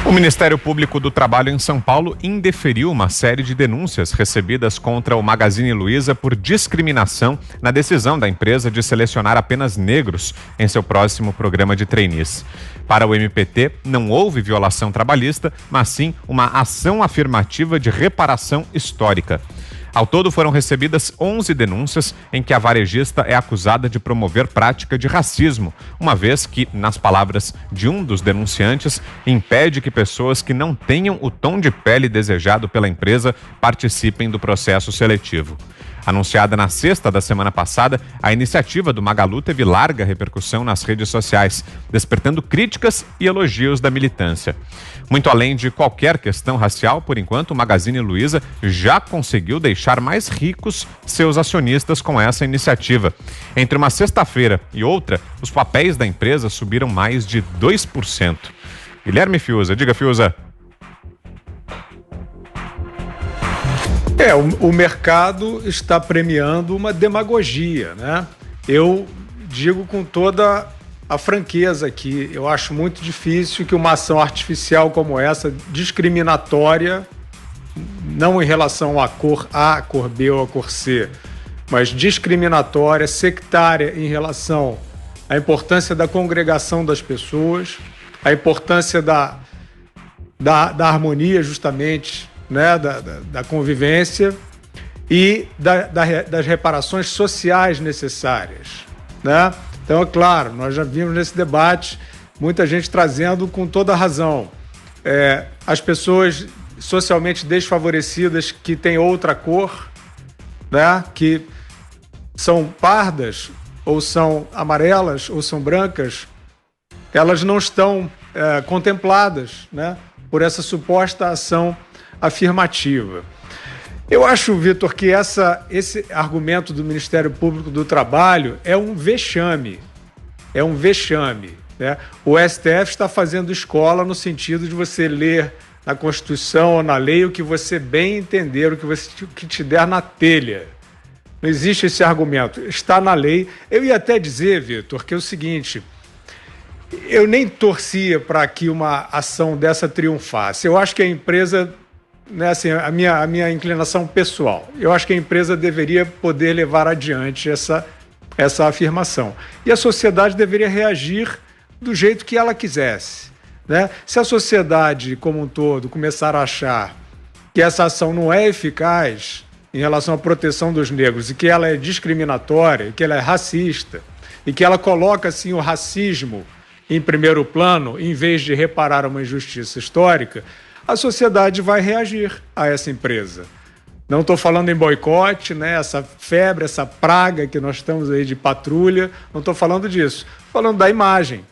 O Ministério Público do Trabalho em São Paulo indeferiu uma série de denúncias recebidas contra o Magazine Luiza por discriminação na decisão da empresa de selecionar apenas negros em seu próximo programa de trainees. Para o MPT, não houve violação trabalhista, mas sim uma ação afirmativa de reparação histórica. Ao todo, foram recebidas 11 denúncias em que a varejista é acusada de promover prática de racismo, uma vez que, nas palavras de um dos denunciantes, impede que pessoas que não tenham o tom de pele desejado pela empresa participem do processo seletivo. Anunciada na sexta da semana passada, a iniciativa do Magalu teve larga repercussão nas redes sociais, despertando críticas e elogios da militância. Muito além de qualquer questão racial, por enquanto, o Magazine Luiza já conseguiu deixar mais ricos seus acionistas com essa iniciativa. Entre uma sexta-feira e outra, os papéis da empresa subiram mais de 2%. Guilherme Fiuza, diga, Fiuza. O mercado está premiando uma demagogia, né? Eu digo com toda a franqueza aqui, eu acho muito difícil que uma ação artificial como essa, discriminatória, não em relação à cor A, à cor B ou à cor C, mas discriminatória, sectária em relação à importância da congregação das pessoas, a importância da harmonia, justamente, né, da convivência e das reparações sociais necessárias, né? Então, é claro, nós já vimos nesse debate muita gente trazendo com toda a razão as pessoas socialmente desfavorecidas que têm outra cor, né, que são pardas ou são amarelas ou são brancas, elas não estão contempladas, né, por essa suposta ação afirmativa. Eu acho, Vitor, que esse argumento do Ministério Público do Trabalho é um vexame. É um vexame, né? O STF está fazendo escola no sentido de você ler na Constituição ou na lei o que você bem entender, o que te der na telha. Não existe esse argumento. Está na lei. Eu ia até dizer, Vitor, que é o seguinte: eu nem torcia para que uma ação dessa triunfasse. Eu acho que a empresa, né, assim, a minha inclinação pessoal, eu acho que a empresa deveria poder levar adiante essa afirmação. E a sociedade deveria reagir do jeito que ela quisesse, né? Se a sociedade como um todo começar a achar que essa ação não é eficaz em relação à proteção dos negros e que ela é discriminatória, que ela é racista e que ela coloca assim, o racismo em primeiro plano, em vez de reparar uma injustiça histórica, a sociedade vai reagir a essa empresa. Não estou falando em boicote, né? Essa febre, essa praga que nós estamos aí de patrulha, não estou falando disso. Estou falando da imagem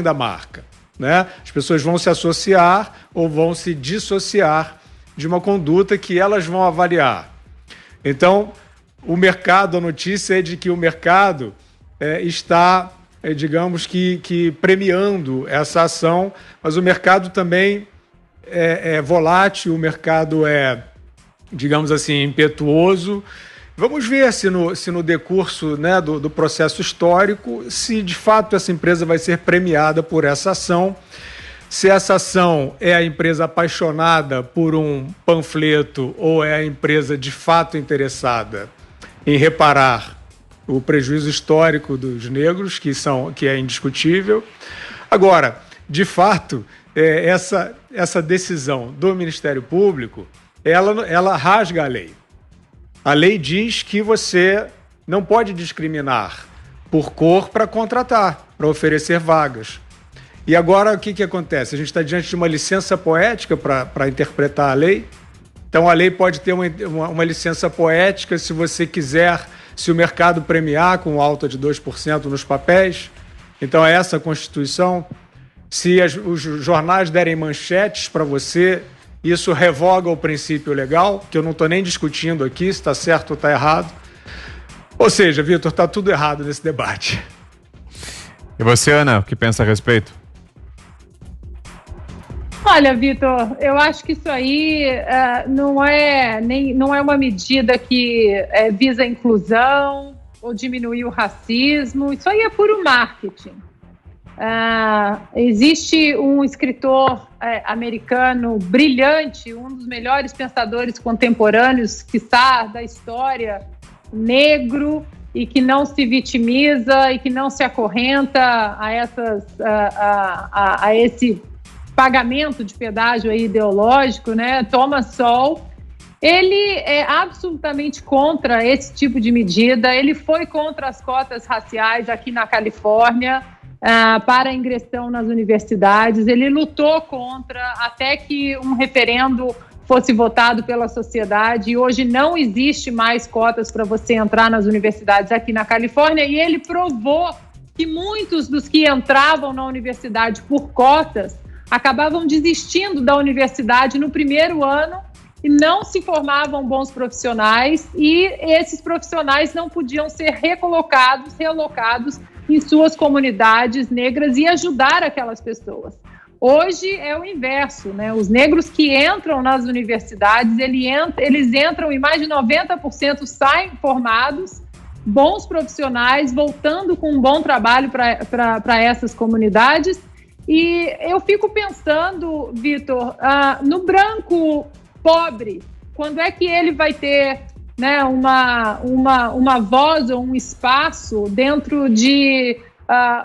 da marca, né? As pessoas vão se associar ou vão se dissociar de uma conduta que elas vão avaliar. Então, o mercado, a notícia é de que o mercado está, digamos que premiando essa ação, mas o mercado também é volátil, o mercado é, digamos assim, impetuoso. Vamos ver se no decurso, né, do processo histórico, se de fato essa empresa vai ser premiada por essa ação. Se essa ação é a empresa apaixonada por um panfleto ou é a empresa de fato interessada em reparar o prejuízo histórico dos negros, que é indiscutível. Agora, de fato, essa decisão do Ministério Público, ela rasga a lei. A lei diz que você não pode discriminar por cor para contratar, para oferecer vagas. E agora o que acontece? A gente está diante de uma licença poética para interpretar a lei. Então a lei pode ter uma licença poética se você quiser, se o mercado premiar com alta de 2% nos papéis. Então é essa a Constituição. Se os jornais derem manchetes para você, isso revoga o princípio legal, que eu não estou nem discutindo aqui se está certo ou está errado. Ou seja, Vitor, está tudo errado nesse debate. E você, Ana, o que pensa a respeito? Olha, Vitor, eu acho que isso aí não é uma medida que visa a inclusão ou diminuir o racismo. Isso aí é puro marketing. Existe um escritor americano brilhante, um dos melhores pensadores contemporâneos, quiçá, da história, negro, e que não se vitimiza e que não se acorrenta a esse pagamento de pedágio aí ideológico, né? Thomas Sowell. Ele é absolutamente contra esse tipo de medida. Ele foi contra as cotas raciais aqui na Califórnia para a ingressão nas universidades. Ele lutou contra até que um referendo fosse votado pela sociedade, e hoje não existe mais cotas para você entrar nas universidades aqui na Califórnia, e ele provou que muitos dos que entravam na universidade por cotas acabavam desistindo da universidade no primeiro ano e não se formavam bons profissionais, e esses profissionais não podiam ser realocados em suas comunidades negras e ajudar aquelas pessoas. Hoje é o inverso, né? Os negros que entram nas universidades, eles entram e mais de 90% saem formados, bons profissionais, voltando com um bom trabalho para essas comunidades. E eu fico pensando, Vitor, no branco pobre, quando é que ele vai ter, né, uma voz ou um espaço dentro de...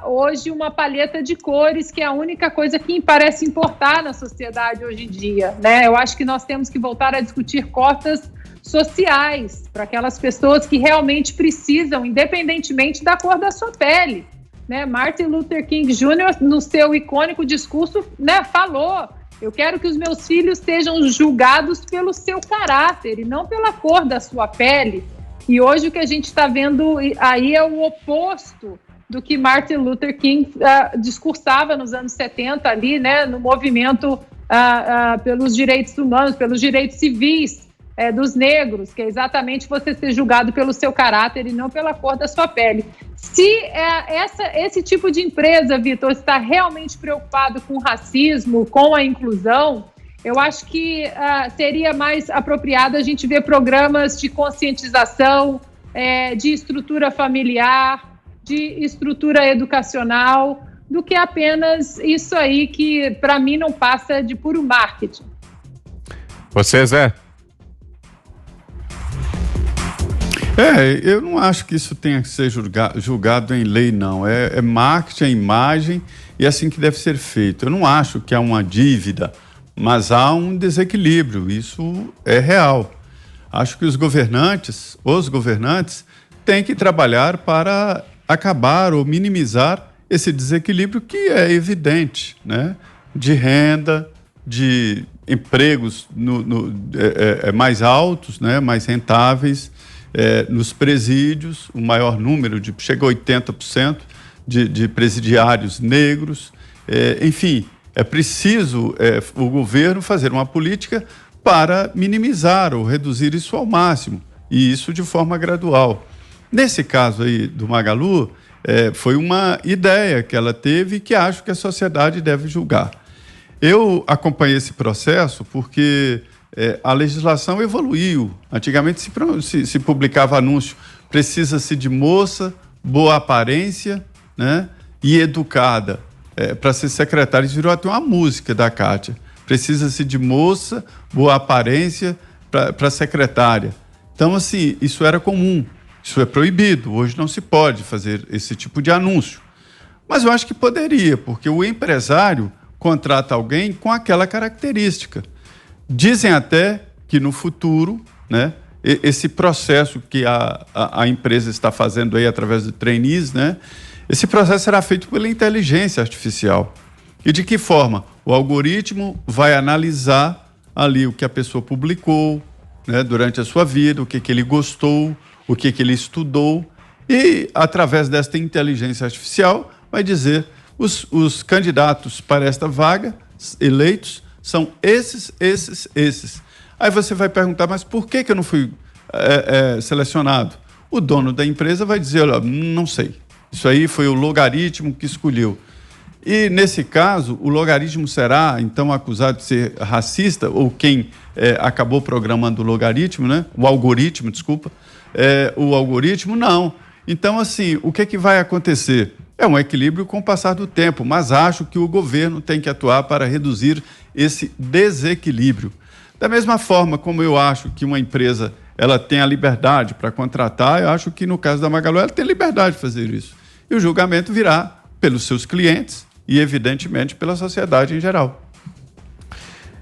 hoje uma paleta de cores, que é a única coisa que parece importar na sociedade hoje em dia, né? Eu acho que nós temos que voltar a discutir cotas sociais para aquelas pessoas que realmente precisam, independentemente da cor da sua pele, né? Martin Luther King Jr., no seu icônico discurso, né, falou: eu quero que os meus filhos sejam julgados pelo seu caráter e não pela cor da sua pele. E hoje o que a gente está vendo aí é o oposto do que Martin Luther King discursava nos anos 70 ali, né, no movimento pelos direitos humanos, pelos direitos civis dos negros, que é exatamente você ser julgado pelo seu caráter e não pela cor da sua pele. Se esse tipo de empresa, Vitor, está realmente preocupado com o racismo, com a inclusão, eu acho que seria mais apropriado a gente ver programas de conscientização, de estrutura familiar, de estrutura educacional, do que apenas isso aí que, para mim, não passa de puro marketing. Você, Zé? Eu não acho que isso tenha que ser julgado em lei, não. É marketing, é imagem, e é assim que deve ser feito. Eu não acho que há uma dívida, mas há um desequilíbrio, isso é real. Acho que os governantes têm que trabalhar para acabar ou minimizar esse desequilíbrio que é evidente, né? De renda, de empregos mais altos, né? Mais rentáveis, nos presídios, o maior número, chega a 80% de presidiários negros. Enfim, é preciso o governo fazer uma política para minimizar ou reduzir isso ao máximo, e isso de forma gradual. Nesse caso aí do Magalu, foi uma ideia que ela teve e que acho que a sociedade deve julgar. Eu acompanhei esse processo porque a legislação evoluiu. Antigamente se publicava anúncio: precisa-se de moça, boa aparência, né, e educada para ser secretária. Isso virou até uma música da Kátia. Precisa-se de moça, boa aparência para secretária. Então, assim, isso era comum. Isso é proibido, hoje não se pode fazer esse tipo de anúncio. Mas eu acho que poderia, porque o empresário contrata alguém com aquela característica. Dizem até que no futuro, né, esse processo que a empresa está fazendo aí através de trainees, né, esse processo será feito pela inteligência artificial. E de que forma? O algoritmo vai analisar ali o que a pessoa publicou, né, durante a sua vida, o que ele gostou, o que ele estudou, e através desta inteligência artificial vai dizer: os candidatos para esta vaga eleitos são esses. Aí você vai perguntar: mas por que eu não fui selecionado? O dono da empresa vai dizer: olha, não sei, isso aí foi o logaritmo que escolheu. E nesse caso, o logaritmo será então acusado de ser racista, ou quem acabou programando o logaritmo, né? O algoritmo, desculpa. O algoritmo, não. Então, assim, o que vai acontecer? É um equilíbrio com o passar do tempo, mas acho que o governo tem que atuar para reduzir esse desequilíbrio. Da mesma forma como eu acho que uma empresa ela tem a liberdade para contratar, eu acho que no caso da Magalu ela tem liberdade de fazer isso. E o julgamento virá pelos seus clientes e, evidentemente, pela sociedade em geral.